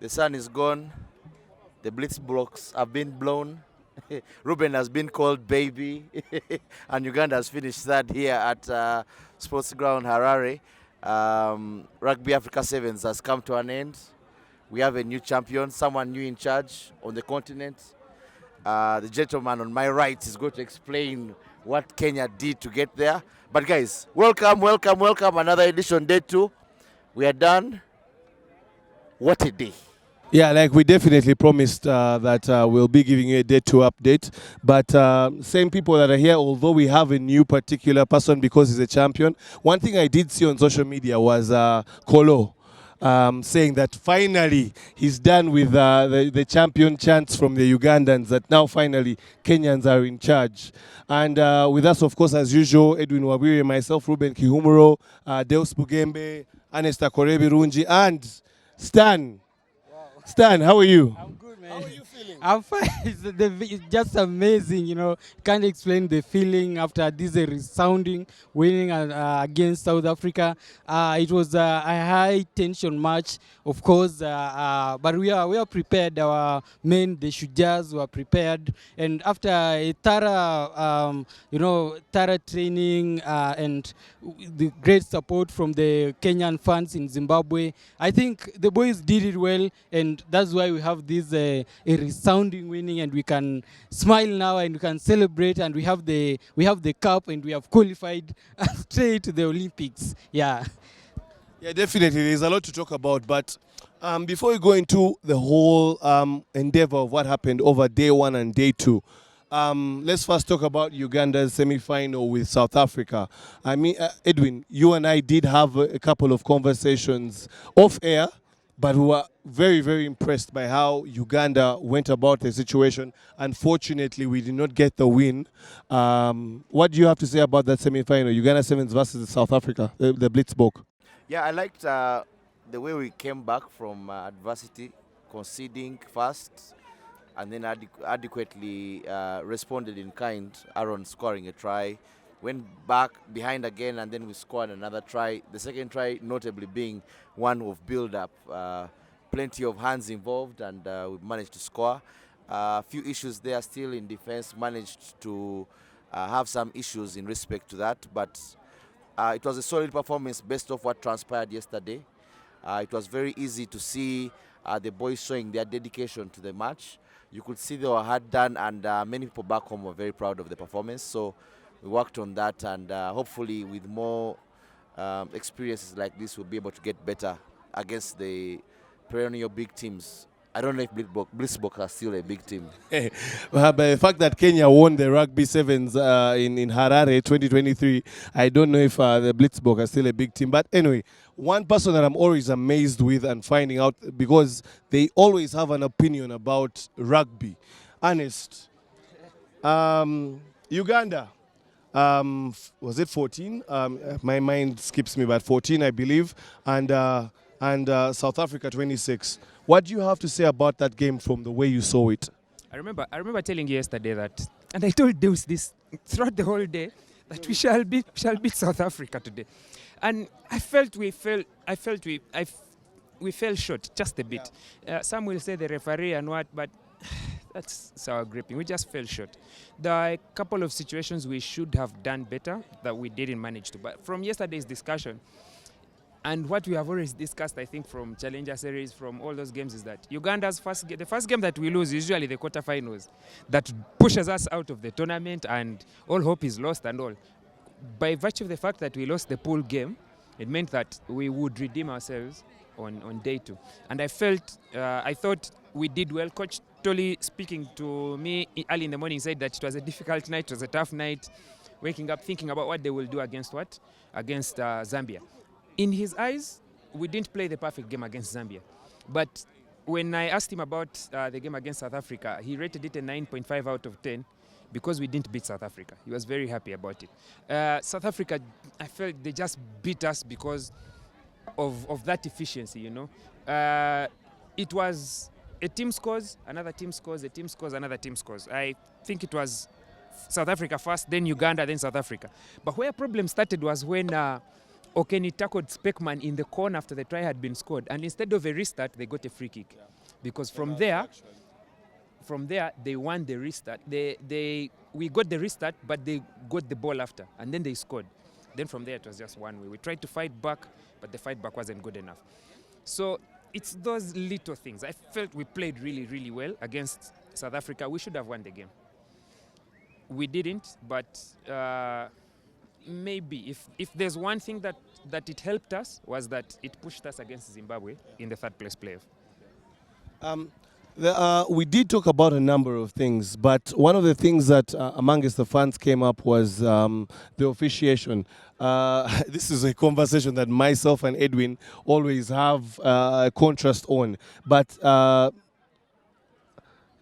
The sun is gone. The blitz blocks have been blown. Ruben has been called baby. And Uganda has finished third here at Sports Ground Harare. Rugby Africa Sevens has come to an end. We have a new champion, someone new in charge on the continent. The gentleman on my right is going to explain what Kenya did to get there. But guys, welcome, welcome, welcome. Another edition, day 2. We are done. What a day. Yeah, like we definitely promised that we'll be giving you a day 2 update. But same people that are here, although we have a new particular person because he's a champion. One thing I did see on social media was Kolo saying that finally he's done with the champion chants from the Ugandans, that now finally Kenyans are in charge. And with us, of course, as usual, Edwin Wabiri, myself, Ruben Kihumuro, Deus Bugembe, Anesta Korebi-Runji, and Stan. Stan, how are you? I'm good, man. How are you feeling? I'm fine. It's just amazing, you know. Can't explain the feeling after this resounding winning against South Africa. It was a high tension match, of course, but we are prepared. Our men, the Shujaas, were prepared, and after a thorough training and the great support from the Kenyan fans in Zimbabwe, I think the boys did it well, and that's why we have this a resounding winning, and we can smile now and we can celebrate, and we have the cup, and we have qualified straight to the Olympics. Yeah. Yeah, definitely. There's a lot to talk about. But before we go into the whole endeavor of what happened over day 1 and day 2, let's first talk about Uganda's semi-final with South Africa. I mean, Edwin, you and I did have a couple of conversations off air, but we were very, very impressed by how Uganda went about the situation. Unfortunately, we did not get the win. What do you have to say about that semi-final, Uganda Sevens versus South Africa, the Blitzbock? Yeah, I liked the way we came back from adversity, conceding fast, and then adequately responded in kind. Aaron scoring a try, went back behind again, and then we scored another try. The second try notably being one of build-up. Plenty of hands involved, and we managed to score. A few issues there still in defense, managed to have some issues in respect to that, but it was a solid performance based off what transpired yesterday. It was very easy to see the boys showing their dedication to the match. You could see they were hard done, and many people back home were very proud of the performance. So we worked on that, and hopefully with more experiences like this, we'll be able to get better against the perennial big teams. I don't know if Blitzbock are still a big team. But the fact that Kenya won the Rugby Sevens in Harare 2023, I don't know if the Blitzbock are still a big team. But anyway, one person that I'm always amazed with and finding out, because they always have an opinion about rugby. Honest. Uganda. Was it 14? My mind skips me, but 14, I believe. And South Africa 26. What do you have to say about that game from the way you saw it? I remember telling you yesterday that, and I told Deus this throughout the whole day, that we shall beat South Africa today, and I felt we fell short just a bit. Some will say the referee and what, but that's sour gripping. We just fell short. There are a couple of situations we should have done better that we didn't manage to. But from yesterday's discussion, and what we have always discussed, I think, from Challenger Series, from all those games, is that Uganda's the first game that we lose is usually the quarterfinals, that pushes us out of the tournament, and all hope is lost and all. By virtue of the fact that we lost the pool game, it meant that we would redeem ourselves on day 2. And I thought we did well. Coach Tolly, speaking to me early in the morning, said that it was a difficult night, it was a tough night, waking up thinking about what they will do against Zambia. In his eyes, we didn't play the perfect game against Zambia. But when I asked him about the game against South Africa, he rated it a 9.5 out of 10 because we didn't beat South Africa. He was very happy about it. South Africa, I felt they just beat us because of that efficiency, you know. It was a team scores, another team scores, a team scores, another team scores. I think it was South Africa first, then Uganda, then South Africa. But where problem started was when Okeni tackled Speckman in the corner after the try had been scored, and instead of a restart, they got a free kick. Because from there, they won the restart. We got the restart, but they got the ball after, and then they scored. Then from there, it was just one way. We tried to fight back, but the fight back wasn't good enough. So it's those little things. I felt we played really, really well against South Africa. We should have won the game. We didn't, but maybe if there's one thing that it helped us was that it pushed us against Zimbabwe in the third place playoff. We did talk about a number of things, but one of the things that amongst the fans came up was the officiation. This is a conversation that myself and Edwin always have a contrast on. But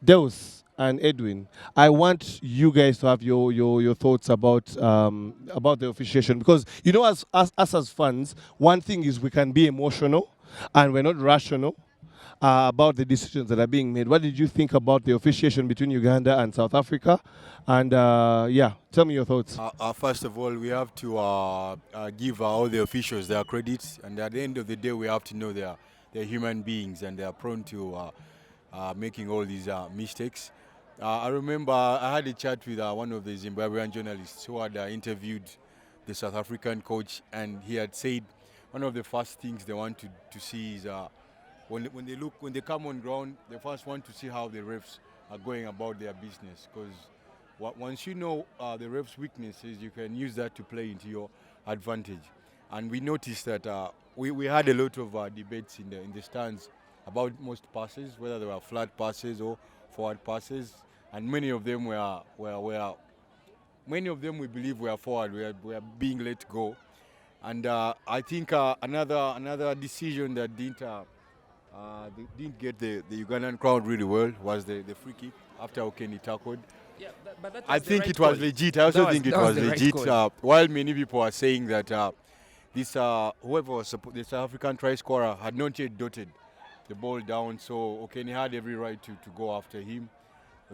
Deus and Edwin, I want you guys to have your thoughts about the officiation, because you know, us as fans, one thing is we can be emotional and we're not rational about the decisions that are being made. What did you think about the officiation between Uganda and South Africa? And yeah, tell me your thoughts. First of all, we have to give all the officials their credit, and at the end of the day, we have to know they're human beings and they are prone to making all these mistakes. I remember I had a chat with one of the Zimbabwean journalists who had interviewed the South African coach, and he had said one of the first things they want to see is when they come on ground, they first want to see how the refs are going about their business, because once you know the refs' weaknesses, you can use that to play into your advantage. And we noticed that we had a lot of debates in the stands about most passes, whether they were flat passes or forward passes, and many of them we believe were forward, were being let go. And I think another decision that didn't get the Ugandan crowd really well was the free kick after Okeni tackled. Yeah, but that was I think it was legit. I also think it was legit. While many people are saying that this whoever was the South African try scorer had not yet dotted the ball down, so Okeni had every right to go after him.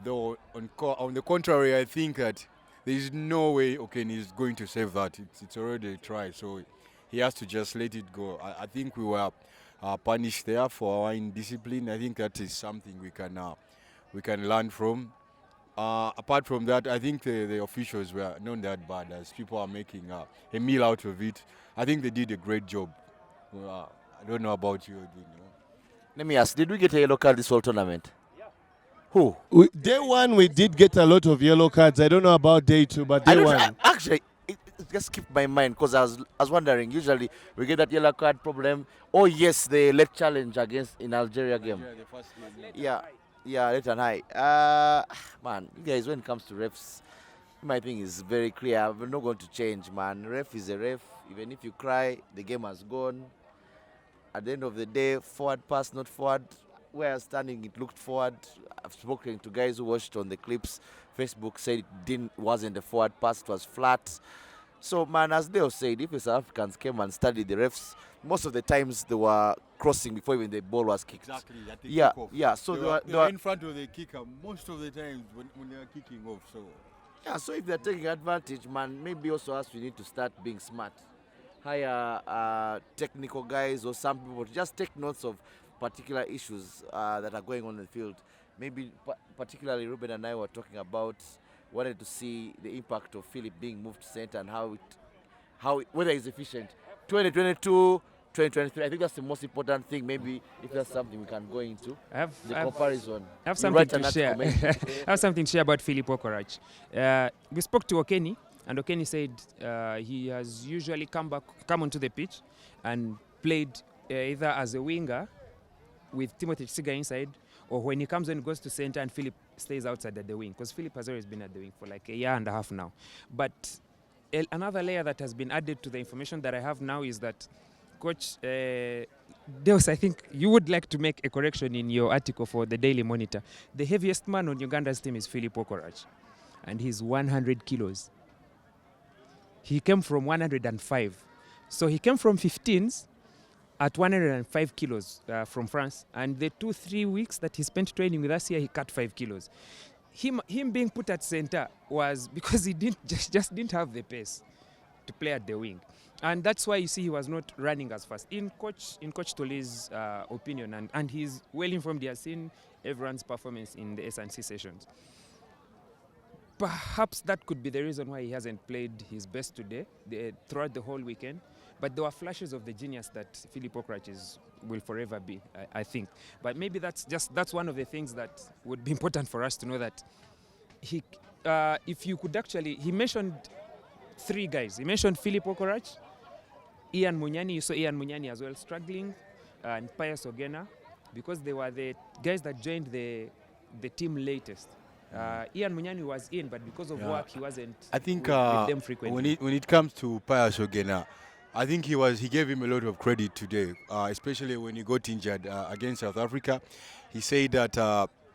Though on the contrary, I think that there is no way Okeni is going to save that. It's already a try, so he has to just let it go. I think we were punished there for our indiscipline. I think that is something we can learn from. Apart from that, I think the officials were not that bad, as people are making a meal out of it. I think they did a great job. I don't know about you. Let me ask, did we get a yellow card this whole tournament? Yeah. Who? Day one, we did get a lot of yellow cards. I don't know about day two, but day one. Actually, it just skipped my mind, because I was wondering, usually we get that yellow card problem. Oh yes, the late challenge in Algeria game. Yeah, the first game. Yeah, late and high. Man, you guys, when it comes to refs, my thing is very clear. We're not going to change, man. Ref is a ref. Even if you cry, the game has gone. At the end of the day, forward pass, not forward. Where I was standing, it looked forward. I've spoken to guys who watched on the clips. Facebook said it wasn't a forward pass, it was flat. So, man, as Deo said, if the South Africans came and studied the refs, most of the times they were crossing before even the ball was kicked. Exactly. Yeah. So they were in front of the kicker most of the times when they are kicking off. So yeah. So if they're taking advantage, man, maybe also us we need to start being smart. Hire technical guys or some people to just take notes of particular issues that are going on in the field. Maybe particularly Ruben and I were talking about wanted to see the impact of Philip being moved to center and whether it's efficient. 2022, 2023, I think that's the most important thing. Maybe if that's something we can go into, comparison. I have something to share. I have something to share about Philip Okorach. We spoke to Okeni, and Okeni said he has usually come onto the pitch and played either as a winger with Timothy Siga inside, or when he comes and goes to center and Philip stays outside at the wing, because Philip has always been at the wing for like a year and a half now. But another layer that has been added to the information that I have now is that Coach Deus, I think you would like to make a correction in your article for the Daily Monitor. The heaviest man on Uganda's team is Philip Okorach, and he's 100 kilos. He came from 105. So he came from 15s at 105 kilos from France. And the 2-3 weeks that he spent training with us here, he cut 5 kilos. Him being put at center was because he just didn't have the pace to play at the wing. And that's why you see he was not running as fast. In Coach Tole's opinion, and he's well informed, he has seen everyone's performance in the S&C sessions. Perhaps that could be the reason why he hasn't played his best today, throughout the whole weekend. But there were flashes of the genius that Philip Okrach will forever be, I think. But maybe that's one of the things that would be important for us to know, that he, if you could actually, he mentioned 3 guys. He mentioned Philip Okrach, Ian Munyani. You saw Ian Munyani as well struggling, and Pius Ogena, because they were the guys that joined the team latest. Ian Munyani was in, but because of work, he wasn't. I think with them frequently. when it comes to Pius Ogena, I think he gave him a lot of credit today, especially when he got injured against South Africa. He said that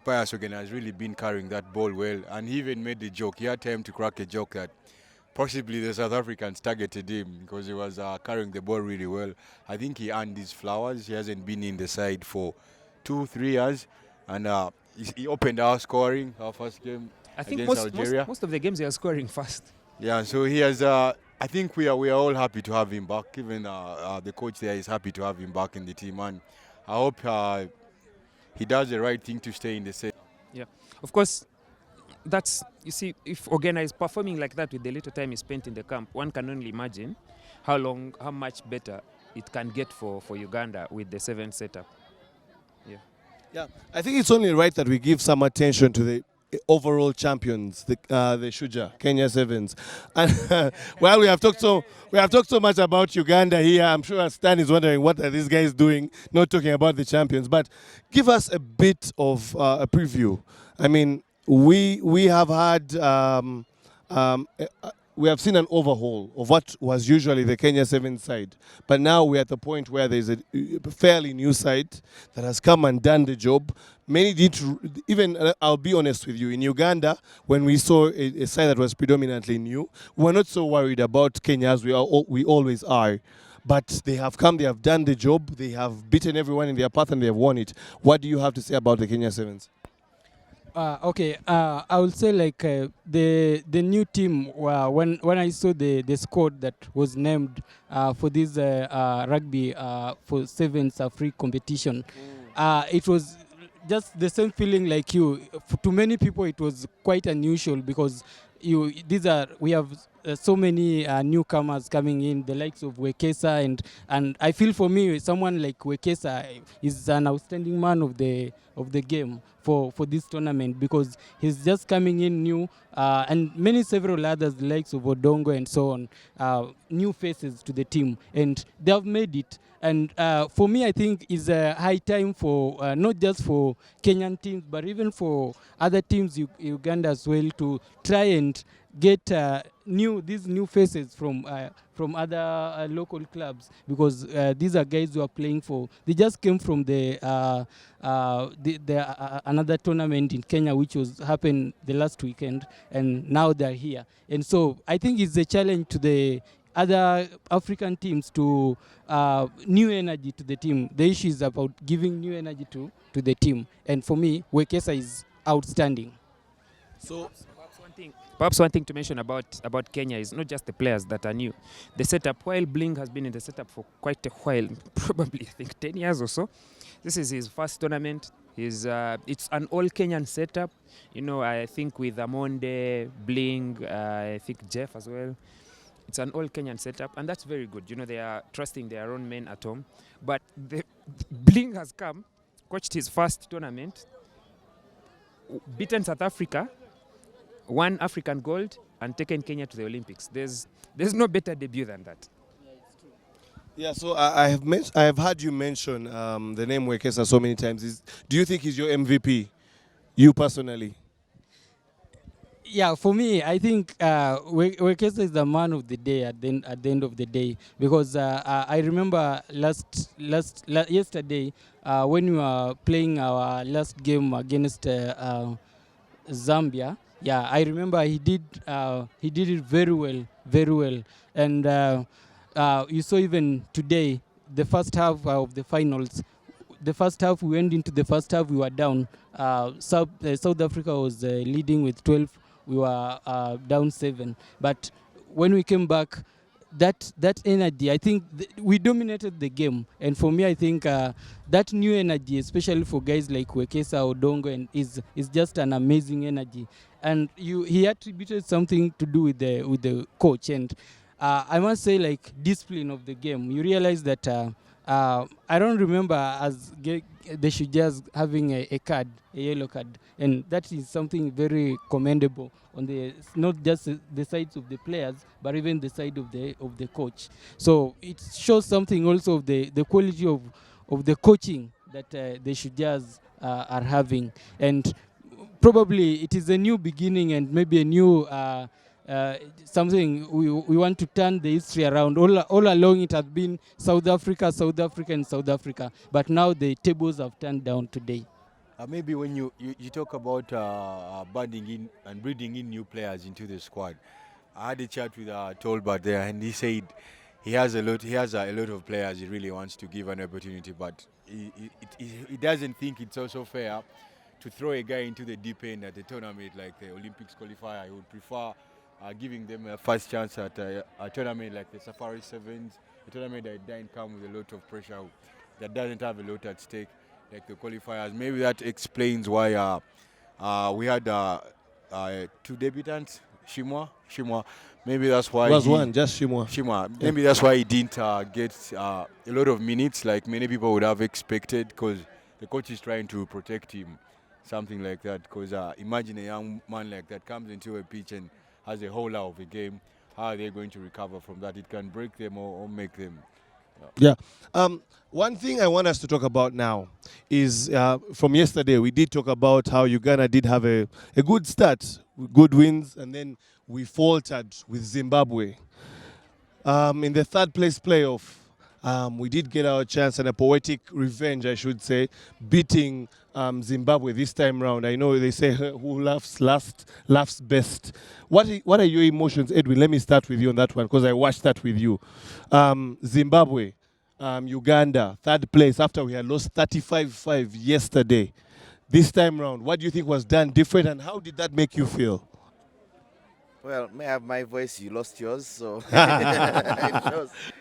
Pius Ogena has really been carrying that ball well, and he even made the joke. He had time to crack a joke that possibly the South Africans targeted him because he was carrying the ball really well. I think he earned his flowers. He hasn't been in the side for 2-3 years, and he opened our scoring, our first game I think against Algeria. most of the games they are scoring fast. Yeah, so he has. I think we are all happy to have him back. Even the coach there is happy to have him back in the team, and I hope he does the right thing to stay in the set. Yeah, of course. You see, if Ogena is performing like that with the little time he spent in the camp, one can only imagine how much better it can get for Uganda with the 7 setup. Yeah, I think it's only right that we give some attention to the overall champions, the Shujaa, Kenya Sevens. And well, we have talked so much about Uganda here. I'm sure Stan is wondering what are these guys doing, not talking about the champions. But give us a bit of a preview. I mean, we have had we have seen an overhaul of what was usually the Kenya Sevens side, but now we're at the point where there's a fairly new side that has come and done the job. Many didn't even, I'll be honest with you, in Uganda, when we saw a side that was predominantly new, we're not so worried about Kenya as we always are. But they have come, they have done the job, they have beaten everyone in their path and they have won it. What do you have to say about the Kenya Sevens? Okay, I would say like the new team. When I saw the squad that was named for this rugby for Sevens free competition, it was just the same feeling like you. To many people, it was quite unusual because we have so many newcomers coming in, the likes of Wekesa, and I feel for me someone like Wekesa is an outstanding man of the game for this tournament because he's just coming in new, and several others, the likes of Odongo and so on, new faces to the team, and they have made it. And for me, I think it's a high time for not just for Kenyan teams, but even for other teams, Uganda as well, to try and get these new faces from other local clubs, because these are guys who are playing for. They just came from the another tournament in Kenya, which was happened the last weekend, and now they're here. And so I think it's a challenge to the other African teams to new energy to the team. The issue is about giving new energy to the team. And for me, Wekesa is outstanding. So perhaps one thing to mention about Kenya is not just the players that are new. The setup, while Bling has been in the setup for quite a while, probably I think 10 years or so, this is his first tournament. It's an all-Kenyan setup. You know, I think with Amonde, Bling, I think Jeff as well. It's an all-Kenyan setup, and that's very good. You know, they are trusting their own men at home. But Bling has come, coached his first tournament, beaten South Africa, won African gold, and taken Kenya to the Olympics. There's no better debut than that. Yeah, so I have heard you mention the name Wekesa so many times. Do you think he's your MVP, you personally? Yeah, for me, I think Wekesa is the man of the day at the end of the day, because I remember yesterday when we were playing our last game against Zambia. Yeah, I remember he did it very well, and you saw even today the first half of the finals. The first half, we went into the first half, we were down. South Africa was leading with 12. We were down 7. But when we came back, that energy, I think we dominated the game. And for me, I think that new energy, especially for guys like Wekesa Odongo, and is just an amazing energy. And he attributed something to do with the coach. And I must say, like, discipline of the game. You realize that I don't remember the Shujaas having a card, a yellow card, and that is something very commendable on not just the sides of the players, but even the side of the coach. So it shows something also of the quality of the coaching that the Shujaas are having. And probably it is a new beginning and maybe a new something we want to turn the history around. All along it has been South Africa, and South Africa. But now the tables have turned down today. Maybe when you talk about banding in and breeding in new players into the squad, I had a chat with Tolbert there, and he said he has a lot of players he really wants to give an opportunity, but he doesn't think it's also fair to throw a guy into the deep end at a tournament like the Olympics qualifier. He would prefer giving them a first chance at a tournament like the Safari Sevens, a tournament that doesn't come with a lot of pressure, that doesn't have a lot at stake like the qualifiers. Maybe that explains why we had 2 debutants, Shimwa. Maybe that's why It was one, just Shimwa. Shima. Maybe that's why he didn't get a lot of minutes like many people would have expected, because the coach is trying to protect him, something like that. Because imagine a young man like that comes into a pitch and has a whole lot of a game. How are they going to recover from that? It can break them or make them. Yeah. One thing I want us to talk about now is from yesterday, we did talk about how Uganda did have a good start, good wins, and then we faltered with Zimbabwe. In the third place playoff, we did get our chance and a poetic revenge, I should say, beating Zimbabwe this time round. I know they say who laughs last laughs best. What are your emotions, Edwin? Let me start with you on that one, because I watched that with you. Zimbabwe, Uganda, third place after we had lost 35-5 yesterday. This time round, what do you think was done different, and how did that make you feel? Well, may I have my voice? You lost yours, so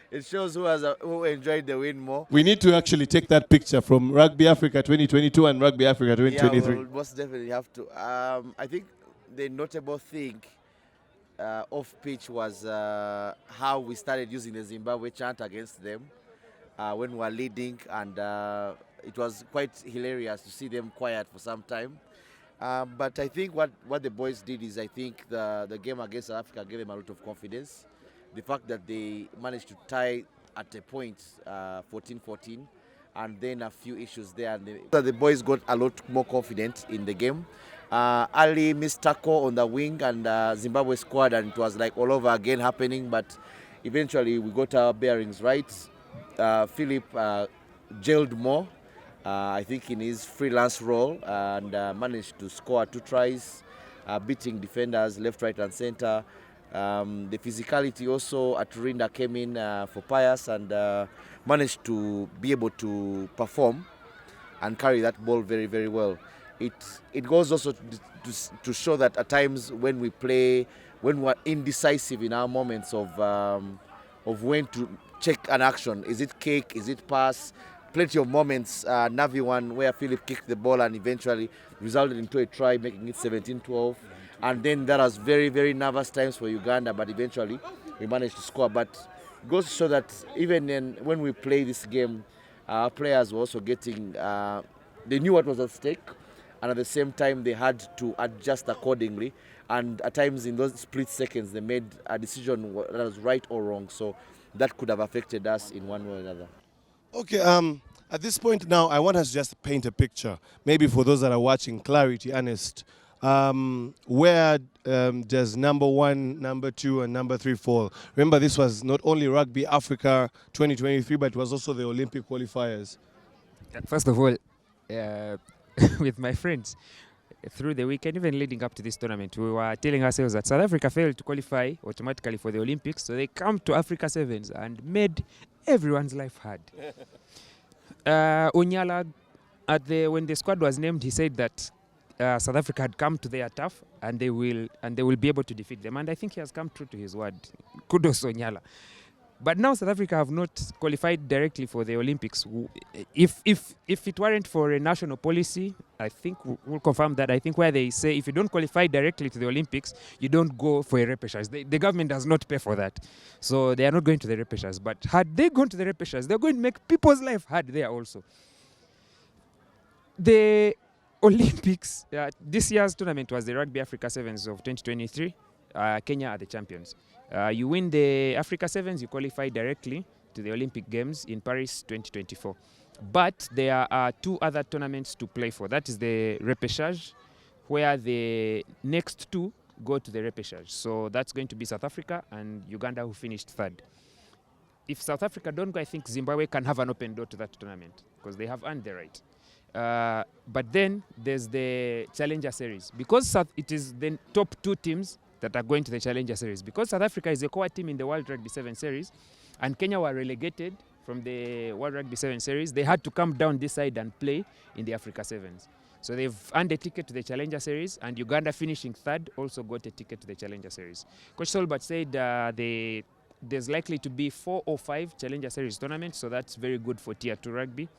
it shows who enjoyed the win more. We need to actually take that picture from Rugby Africa 2022 and Rugby Africa 2023. Yeah, we'll most definitely have to. I think the notable thing off pitch was how we started using the Zimbabwe chant against them when we were leading, and it was quite hilarious to see them quiet for some time. But I think what the boys did is, I think the game against South Africa gave them a lot of confidence. The fact that they managed to tie at a point 14-14, and then a few issues there, and the boys got a lot more confident in the game. Ali missed tackle on the wing, and Zimbabwe scored, and it was like all over again happening. But eventually we got our bearings right. Philip jailed more, I think, in his freelance role, and managed to score 2 tries, beating defenders left, right, and center. The physicality also at Rinda came in for Pius, and managed to be able to perform and carry that ball very, very well. It goes also to show that at times when we're indecisive in our moments of when to check an action, is it kick, is it pass? Plenty of moments, Navi one where Philip kicked the ball and eventually resulted into a try, making it 17-12. And then there was very, very nervous times for Uganda, but eventually we managed to score. But it goes to show that even when we play this game, our players were also getting, they knew what was at stake, and at the same time they had to adjust accordingly. And at times in those split seconds, they made a decision that was right or wrong. So that could have affected us in one way or another. Okay, at this point now, I want us to just paint a picture, maybe for those that are watching, clarity, honest. Where does number 1, number 2, and number 3 fall? Remember, this was not only Rugby Africa 2023, but it was also the Olympic qualifiers. First of all, with my friends, through the weekend, even leading up to this tournament, we were telling ourselves that South Africa failed to qualify automatically for the Olympics, so they come to Africa Sevens and made everyone's life hard. Unyala, when the squad was named, he said that South Africa had come to their turf and they will be able to defeat them. And I think he has come true to his word. Kudos Onyala. But now South Africa have not qualified directly for the Olympics. If it weren't for a national policy, I think we'll confirm that. I think where they say if you don't qualify directly to the Olympics, you don't go for a repechage. The government does not pay for that. So they are not going to the repechage. But had they gone to the repechage, they're going to make people's life hard there also. The Olympics, this year's tournament was the Rugby Africa Sevens of 2023. Kenya are the champions. You win the Africa Sevens, you qualify directly to the Olympic Games in Paris 2024. But there are two other tournaments to play for. That is the repechage, where the next two go to the repechage. So that's going to be South Africa and Uganda, who finished third. If South Africa don't go, I think Zimbabwe can have an open door to that tournament because they have earned the right. But then there's the Challenger Series. Because it is the top two teams that are going to the Challenger Series. Because South Africa is a core team in the World Rugby 7 Series, and Kenya were relegated from the World Rugby 7 Series, they had to come down this side and play in the Africa Sevens. So they've earned a ticket to the Challenger Series, and Uganda, finishing third, also got a ticket to the Challenger Series. Coach Solbert said there's likely to be 4 or 5 Challenger Series tournaments, so that's very good for Tier 2 rugby.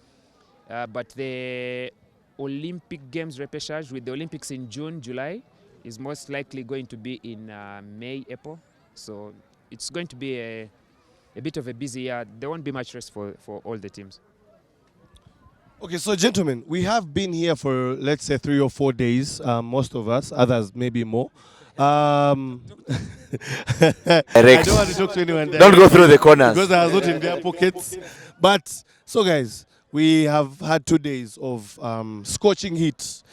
But the Olympic Games repechage with the Olympics in June, July, is most likely going to be in May, April. So it's going to be a bit of a busy year. There won't be much rest for all the teams. Okay, so gentlemen, we have been here for, let's say, 3 or 4 days, most of us, others maybe more. I don't want to talk to anyone. Don't go through the corners. Because I was not in their pockets. But, so guys, we have had 2 days of scorching heat.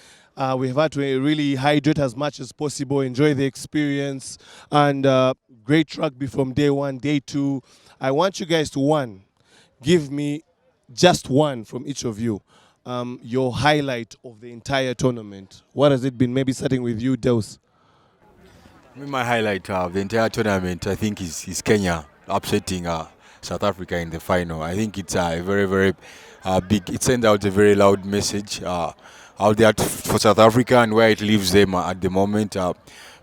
We have had to really hydrate as much as possible, enjoy the experience, and great rugby from day 1, day 2. I want you guys to, give me just one from each of you, your highlight of the entire tournament. What has it been? Maybe starting with you, Deus. My highlight of the entire tournament, I think, is Kenya upsetting South Africa in the final. I think it's a very, very big. It sends out a very loud message out there for South Africa and where it leaves them at the moment.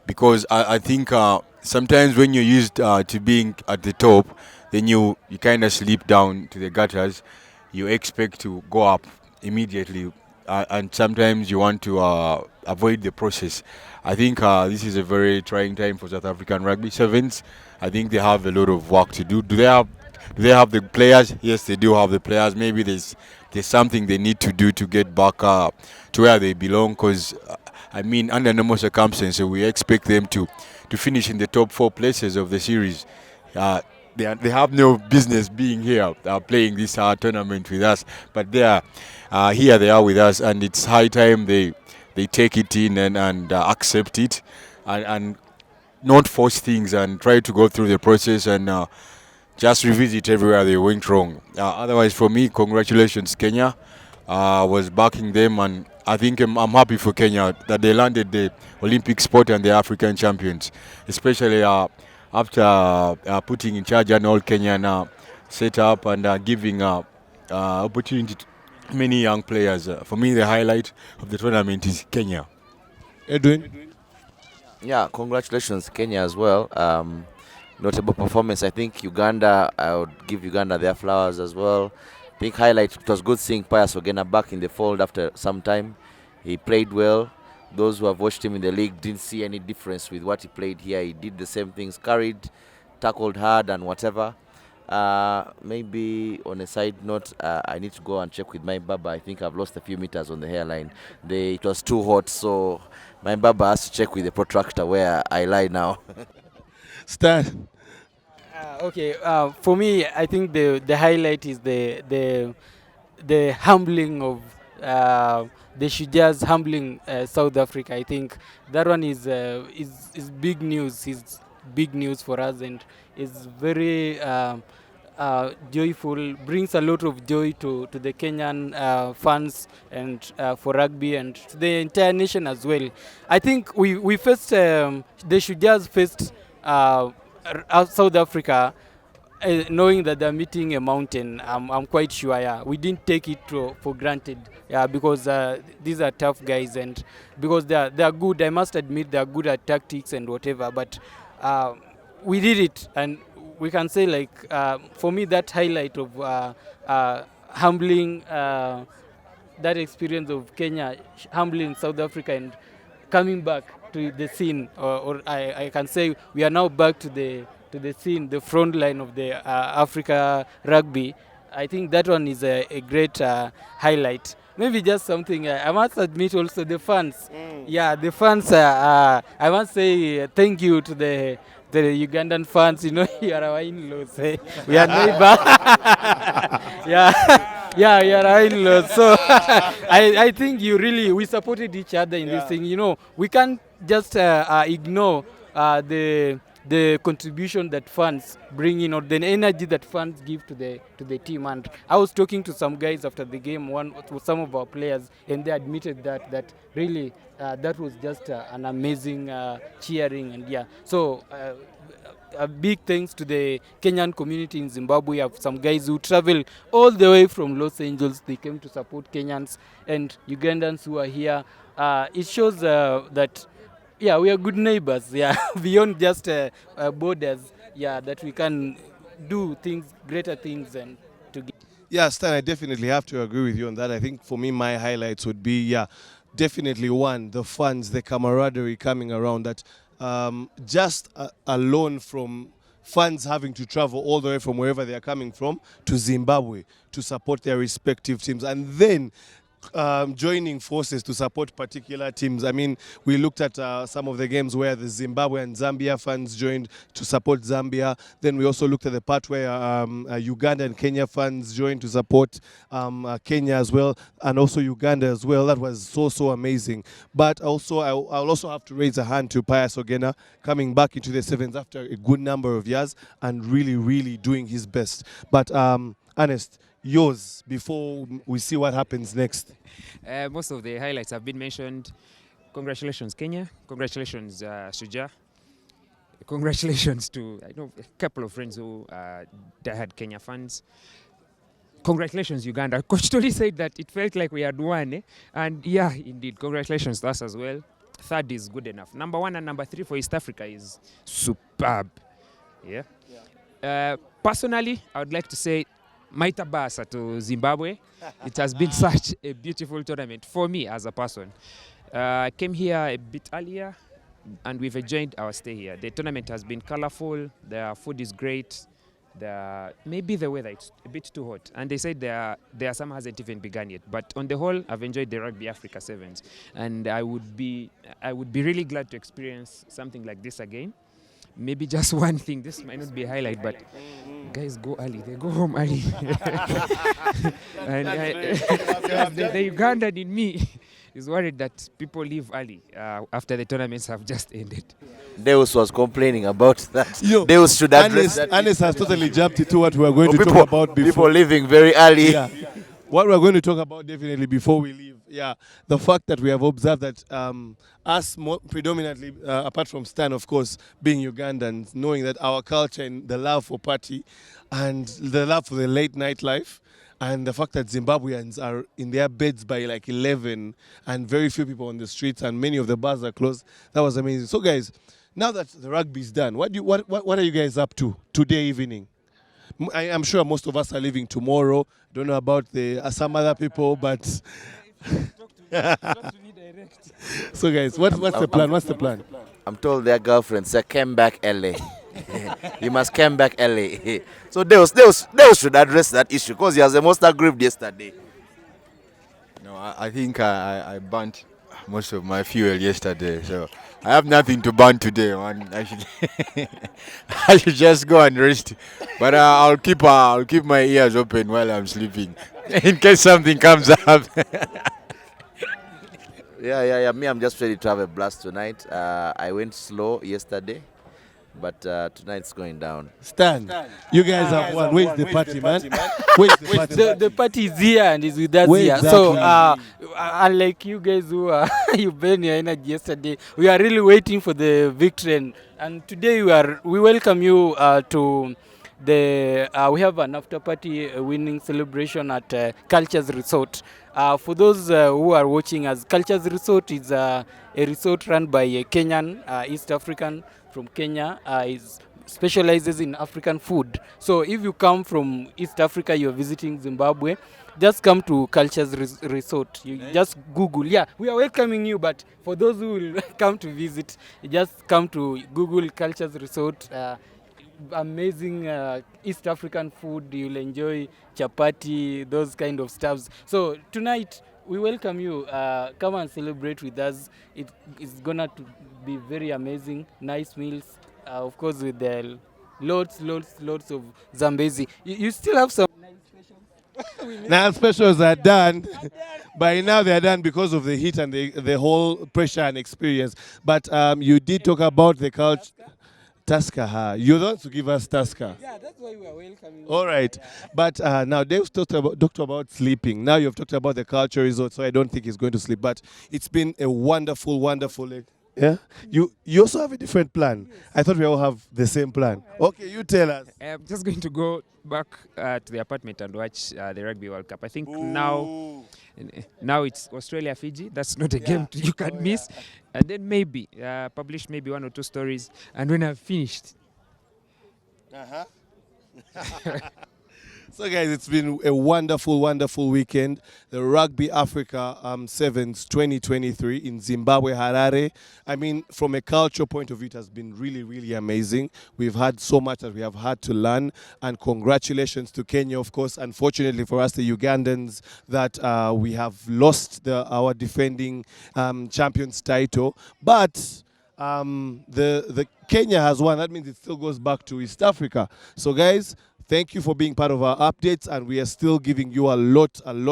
Because I think sometimes when you're used to being at the top, then you kind of slip down to the gutters. You expect to go up immediately, and sometimes you want to avoid the process. I think this is a very trying time for South African rugby sevens. I think they have a lot of work to do. Do they have the players? Yes, they do have the players. Maybe there's something they need to do to get back to where they belong. Because I mean, under normal circumstances, we expect them to finish in the top 4 places of the series. They have no business being here playing this tournament with us, but they are here. They are with us, and it's high time they take it in and accept it, and not force things and try to go through the process and just revisit everywhere they went wrong. Otherwise, for me, congratulations, Kenya. Was backing them, and I think I'm happy for Kenya that they landed the Olympic spot and the African champions, especially after putting in charge an all Kenyan set up and giving opportunity to many young players. For me, the highlight of the tournament is Kenya. Edwin? Yeah, congratulations, Kenya as well. Notable performance. I think Uganda, I would give Uganda their flowers as well. I think highlight, it was good seeing Pius Ogena back in the fold after some time. He played well. Those who have watched him in the league didn't see any difference with what he played here. He did the same things, carried, tackled hard and whatever. Maybe on a side note, I need to go and check with my baba. I think I've lost a few meters on the hairline. It was too hot, so my baba has to check with the protractor where I lie now. Stan? Okay, for me, I think the highlight is the humbling of the Shujaas humbling South Africa. I think that one is big news. Is big news for us, and is very joyful. Brings a lot of joy to the Kenyan fans and for rugby and to the entire nation as well. I think we faced the Shujaas faced South Africa knowing that they're meeting a mountain, I'm quite sure. Yeah, we didn't take it for granted. Yeah, because these are tough guys, and because they are good. I must admit they are good at tactics and whatever. But we did it, and we can say like for me that highlight of humbling. That experience of Kenya humbling South Africa and coming back to the scene, or I can say we are now back to the scene, the front line of the Africa rugby. I think that one is a great highlight. Maybe just something I must admit also the fans. Yeah, the fans. I must say thank you to the Ugandan fans. You know, you are our in-laws. Eh? We are neighbors. Yeah. Yeah, you're right, Lord. So I think we supported each other in this thing. You know, we can't just ignore the contribution that fans bring in, or the energy that fans give to the team. And I was talking to some guys after the game, some of our players, and they admitted that really that was just an amazing cheering, and yeah. So. A big thanks to the Kenyan community in Zimbabwe. We have some guys who travel all the way from Los Angeles. They came to support Kenyans and Ugandans who are here. It shows that, yeah, we are good neighbors. Yeah, beyond just borders. Yeah, that we can do things, greater things, and together. Yeah, Stan, I definitely have to agree with you on that. I think for me, my highlights would be, yeah, definitely one, the fans, the camaraderie coming around, that just alone from fans having to travel all the way from wherever they are coming from to Zimbabwe to support their respective teams, and then joining forces to support particular teams. I mean, we looked at some of the games where the Zimbabwe and Zambia fans joined to support Zambia. Then we also looked at the part where Uganda and Kenya fans joined to support Kenya as well, and also Uganda as well. That was so amazing. But also, I'll also have to raise a hand to Pius Ogena, coming back into the sevens after a good number of years and really doing his best. But Ernest, yours before we see what happens next. Most of the highlights have been mentioned. Congratulations, Kenya. Congratulations, Shujaa. Congratulations to a couple of friends who had Kenya fans. Congratulations, Uganda. Coach Toli said that it felt like we had won. Eh? And yeah, indeed, congratulations to us as well. Third is good enough. Number 1 and number 3 for East Africa is superb. Yeah. Personally, I would like to say Maita Basa to Zimbabwe. It has been such a beautiful tournament for me as a person. I came here a bit earlier and we've enjoyed our stay here. The tournament has been colorful, the food is great, maybe the weather is a bit too hot. And they said their summer hasn't even begun yet. But on the whole, I've enjoyed the Rugby Africa Sevens. And I would be really glad to experience something like this again. Maybe just one thing, this might not be a highlight, but guys go early, they go home early. And the Ugandan in me is worried that people leave early after the tournaments have just ended. Deus was complaining about that. Deus should address that. Ernest has totally jumped into what we were going to talk about before. People leaving very early. Yeah. What we're going to talk about definitely before we leave, yeah, the fact that we have observed that us predominantly, apart from Stan, of course, being Ugandans, knowing that our culture and the love for party and the love for the late night life, and the fact that Zimbabweans are in their beds by like 11 and very few people on the streets and many of the bars are closed, that was amazing. So guys, now that the rugby is done, what are you guys up to today evening? I'm sure most of us are leaving tomorrow. Don't know about some other people, but so guys, what's the plan? What's the plan? I'm told their girlfriends they came back early. You must come back early. So Deus should address that issue because he was the most aggrieved yesterday. No, I think I burnt most of my fuel yesterday, so I have nothing to burn today, man. I should just go and rest. But I'll keep my ears open while I'm sleeping in case something comes up. Yeah. Me, I'm just ready to have a blast tonight. I went slow yesterday, but tonight's going down. Stan, you guys have won. Where's the party, man? Where's the party? The party is here and is with us here. Exactly? So, unlike you guys who you burned your energy yesterday, we are really waiting for the victory. And today we welcome you to we have an after party winning celebration at Cultures Resort. For those who are watching us, Cultures Resort is a resort run by a Kenyan, East African from Kenya. Is specializes in African food. So if you come from East Africa, you're visiting Zimbabwe, just come to Cultures Resort. You just Google. Yeah, we are welcoming you, but for those who will come to visit, just come to Google Cultures Resort. Amazing East African food. You'll enjoy chapati, those kind of stuffs. So tonight we welcome you. Come and celebrate with us. It's gonna to be very amazing. Nice meals, of course, with the lots of Zambezi. You still have some nice specials. Now specials are done. By now they are done because of the heat and the whole pressure and experience. But you did talk about the culture. Tusker, you don't to give us Tusker. Yeah, that's why we are welcoming. All right, but now Dave's talked about sleeping. Now you've talked about the culture resort, so I don't think he's going to sleep. But it's been a wonderful. Yeah, you also have a different plan. I thought we all have the same plan. Okay, you tell us. I'm just going to go back to the apartment and watch the Rugby World Cup. I think now it's Australia Fiji. That's not a game you can miss. And then maybe publish maybe 1 or 2 stories. And when I've finished. So guys, it's been a wonderful weekend. The Rugby Africa Sevens 2023 in Zimbabwe, Harare. I mean, from a cultural point of view, it has been really amazing. We've had so much that we have had to learn, and congratulations to Kenya, of course. Unfortunately for us, the Ugandans, that we have lost our defending champions title, but the Kenya has won. That means it still goes back to East Africa. So guys, thank you for being part of our updates, and we are still giving you a lot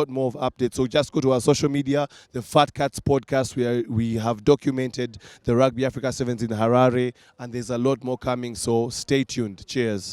more of updates. So just go to our social media, the Fat Cats podcast, where we have documented the Rugby Africa Sevens in Harare, and there's a lot more coming. So stay tuned. Cheers.